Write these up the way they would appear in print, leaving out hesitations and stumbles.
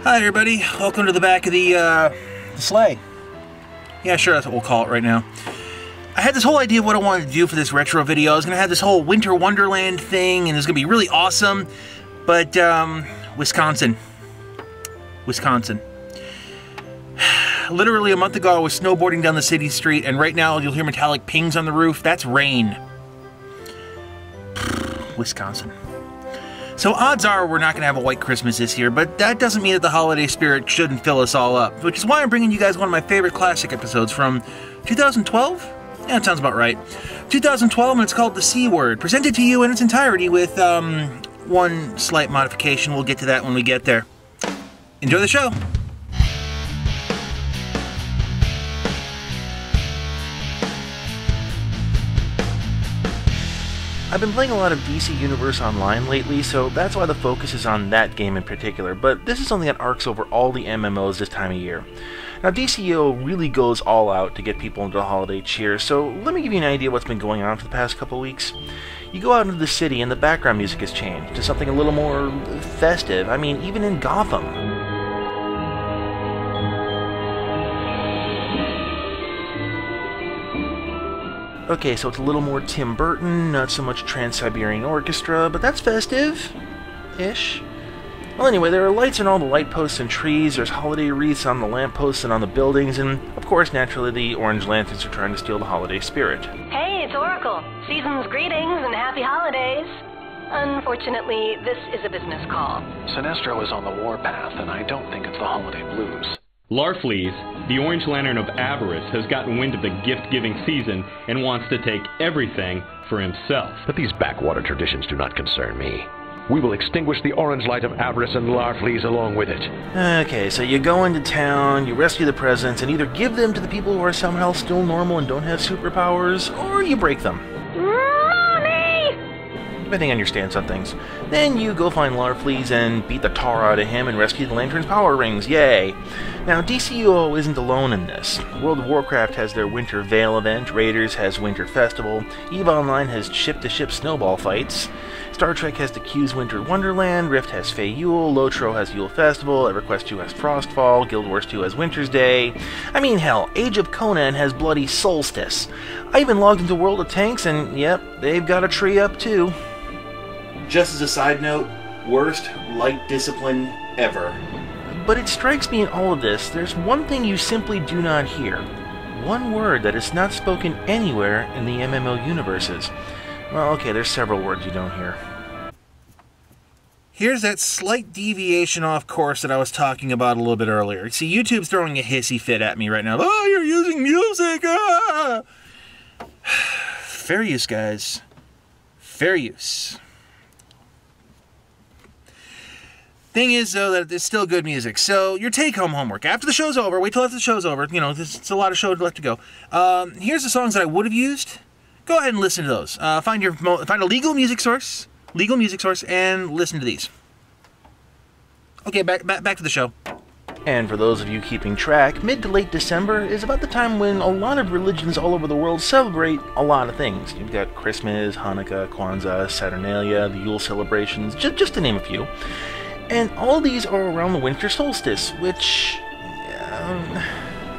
Hi everybody, welcome to the back of the sleigh. Yeah, sure, that's what we'll call it right now. I had this whole idea of what I wanted to do for this retro video. I was going to have this whole Winter Wonderland thing, and it's going to be really awesome. But, Wisconsin. Literally a month ago, I was snowboarding down the city street, and right now you'll hear metallic pings on the roof. That's rain. Wisconsin. So odds are we're not going to have a white Christmas this year, but that doesn't mean that the holiday spirit shouldn't fill us all up, which is why I'm bringing you guys one of my favorite classic episodes from 2012? Yeah, that sounds about right. 2012, and it's called The C Word, presented to you in its entirety with one slight modification. We'll get to that when we get there. Enjoy the show! I've been playing a lot of DC Universe Online lately, so that's why the focus is on that game in particular, but this is something that arcs over all the MMOs this time of year. Now, DCO really goes all out to get people into the holiday cheer, so let me give you an idea of what's been going on for the past couple weeks. You go out into the city and the background music has changed to something a little more festive. I mean, even in Gotham. Okay, so it's a little more Tim Burton, not so much Trans-Siberian Orchestra, but that's festive-ish. Well, anyway, there are lights on all the light posts and trees, there's holiday wreaths on the lampposts and on the buildings, and, of course, naturally, the orange lanterns are trying to steal the holiday spirit. Hey, it's Oracle. Season's greetings and happy holidays. Unfortunately, this is a business call. Sinestro is on the warpath, and I don't think it's the holiday blues. Larfleeze, the Orange Lantern of Avarice, has gotten wind of the gift-giving season and wants to take everything for himself. But these backwater traditions do not concern me. We will extinguish the orange light of avarice and Larfleeze along with it. Okay, so you go into town, you rescue the presents, and either give them to the people who are somehow still normal and don't have superpowers, or you break them. Depending on your stance on things. Then you go find Larfleeze and beat the tar out of him and rescue the Lantern's power rings, yay! Now, DCUO isn't alone in this. World of Warcraft has their Winter Veil event, Raiders has Winter Festival, EVE Online has ship-to-ship snowball fights, Star Trek has the Q's Winter Wonderland, Rift has Fey Yule, Lotro has Yule Festival, EverQuest 2 has Frostfall, Guild Wars 2 has Winter's Day. I mean, hell, Age of Conan has Bloody Solstice. I even logged into World of Tanks and, yep, they've got a tree up too. Just as a side note, worst light discipline ever. But it strikes me in all of this, there's one thing you simply do not hear. One word that is not spoken anywhere in the MMO universes. Well, okay, there's several words you don't hear. Here's that slight deviation off course that I was talking about a little bit earlier. See, YouTube's throwing a hissy fit at me right now. Oh, you're using music! Ah! Fair use, guys. Fair use. Thing is, though, that it's still good music. So, your take-home homework. After the show's over, wait till after the show's over. You know, it's a lot of shows left to go. Here's the songs that I would have used. Go ahead and listen to those. Find a legal music source, and listen to these. Okay, back to the show. And for those of you keeping track, mid to late December is about the time when a lot of religions all over the world celebrate a lot of things. You've got Christmas, Hanukkah, Kwanzaa, Saturnalia, the Yule celebrations, just to name a few. And all these are around the winter solstice, which...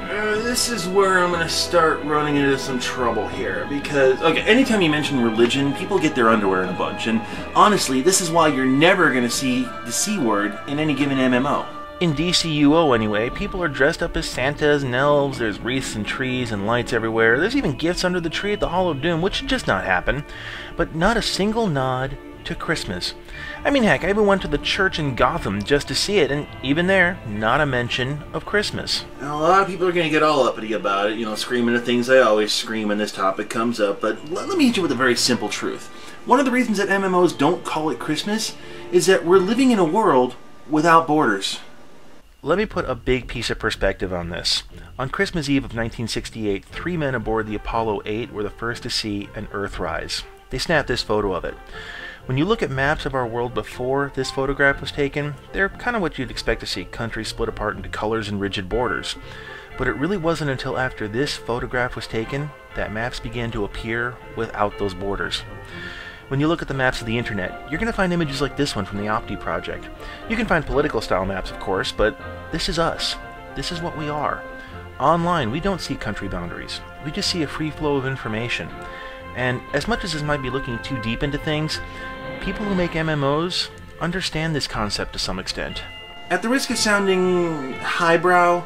this is where I'm going to start running into some trouble here, because, okay, anytime you mention religion, people get their underwear in a bunch, and honestly, this is why you're never going to see the C word in any given MMO. In DCUO, anyway, people are dressed up as Santas and elves, there's wreaths and trees and lights everywhere, there's even gifts under the tree at the Hall of Doom, which should just not happen, but not a single nod to Christmas. I mean, heck, I even went to the church in Gotham just to see it, and even there, not a mention of Christmas. Now, a lot of people are going to get all uppity about it, you know, screaming the things they always scream when this topic comes up, but let me hit you with a very simple truth. One of the reasons that MMOs don't call it Christmas is that we're living in a world without borders. Let me put a big piece of perspective on this. On Christmas Eve of 1968, 3 men aboard the Apollo 8 were the first to see an Earthrise. They snapped this photo of it. When you look at maps of our world before this photograph was taken, they're kind of what you'd expect to see, countries split apart into colors and rigid borders. But it really wasn't until after this photograph was taken that maps began to appear without those borders. When you look at the maps of the internet, you're going to find images like this one from the Opti project. You can find political style maps, of course, but this is us. This is what we are. Online, we don't see country boundaries. We just see a free flow of information. And as much as this might be looking too deep into things, people who make MMOs understand this concept to some extent. At the risk of sounding highbrow,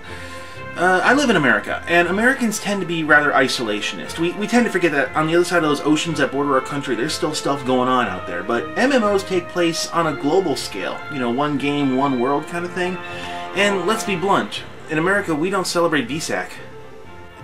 I live in America, and Americans tend to be rather isolationist. We tend to forget that on the other side of those oceans that border our country, there's still stuff going on out there. But MMOs take place on a global scale. You know, one game, one world kind of thing. And let's be blunt, in America we don't celebrate VSAC.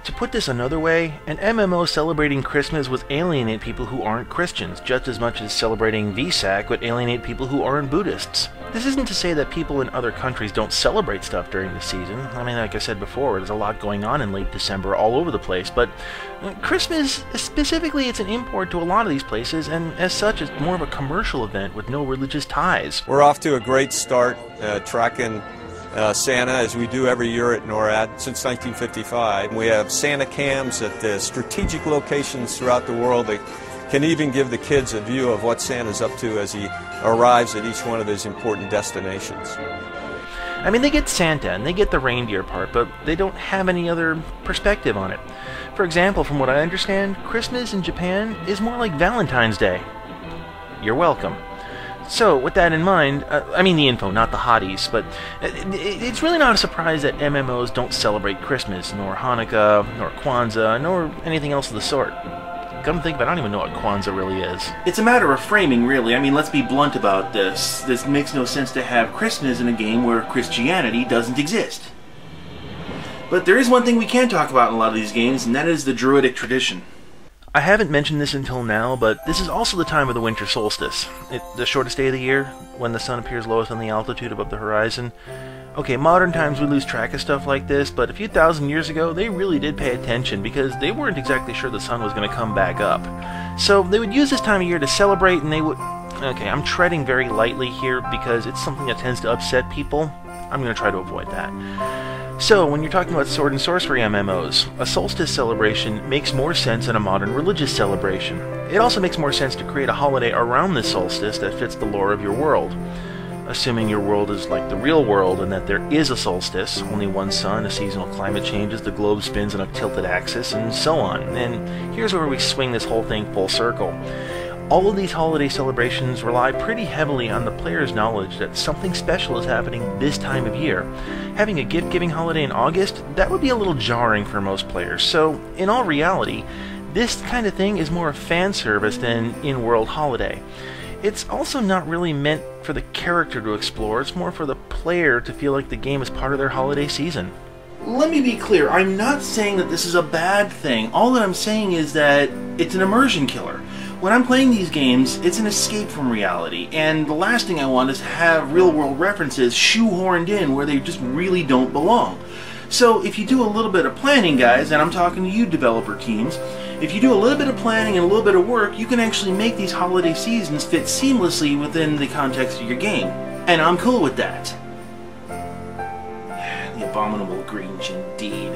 To put this another way, an MMO celebrating Christmas would alienate people who aren't Christians, just as much as celebrating VSAC would alienate people who aren't Buddhists. This isn't to say that people in other countries don't celebrate stuff during the season. I mean, like I said before, there's a lot going on in late December all over the place, but Christmas, specifically, it's an import to a lot of these places, and as such, it's more of a commercial event with no religious ties. We're off to a great start, tracking Santa, as we do every year at NORAD since 1955. We have Santa cams at strategic locations throughout the world that can even give the kids a view of what Santa's up to as he arrives at each one of these important destinations. I mean, they get Santa and they get the reindeer part, but they don't have any other perspective on it. For example, from what I understand, Christmas in Japan is more like Valentine's Day. You're welcome. So, with that in mind, I mean the info, not the hotties, but it's really not a surprise that MMOs don't celebrate Christmas, nor Hanukkah, nor Kwanzaa, nor anything else of the sort. Come to think of it, I don't even know what Kwanzaa really is. It's a matter of framing, really. I mean, let's be blunt about this. This makes no sense to have Christmas in a game where Christianity doesn't exist. But there is one thing we can talk about in a lot of these games, and that is the Druidic tradition. I haven't mentioned this until now, but this is also the time of the winter solstice. The shortest day of the year, when the sun appears lowest on the altitude above the horizon. Okay, modern times we lose track of stuff like this, but a few thousand years ago they really did pay attention because they weren't exactly sure the sun was going to come back up. So they would use this time of year to celebrate, and they would... Okay, I'm treading very lightly here because it's something that tends to upset people. I'm going to try to avoid that. So, when you're talking about sword and sorcery MMOs, a solstice celebration makes more sense than a modern religious celebration. It also makes more sense to create a holiday around the solstice that fits the lore of your world. Assuming your world is like the real world and that there is a solstice, only one sun, a seasonal climate changes, the globe spins on a tilted axis, and so on. And here's where we swing this whole thing full circle. All of these holiday celebrations rely pretty heavily on the player's knowledge that something special is happening this time of year. Having a gift-giving holiday in August, that would be a little jarring for most players, so in all reality, this kind of thing is more a fan service than in-world holiday. It's also not really meant for the character to explore, it's more for the player to feel like the game is part of their holiday season. Let me be clear, I'm not saying that this is a bad thing. All that I'm saying is that it's an immersion killer. When I'm playing these games, it's an escape from reality, and the last thing I want is to have real-world references shoehorned in where they just really don't belong. So if you do a little bit of planning, guys, and I'm talking to you developer teams, if you do a little bit of planning and a little bit of work, you can actually make these holiday seasons fit seamlessly within the context of your game. And I'm cool with that. The abominable Grinch indeed.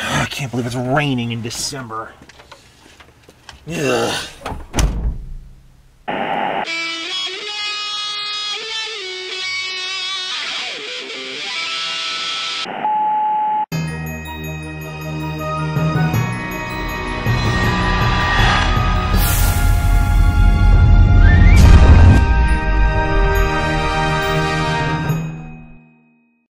I can't believe it's raining in December. Ugh.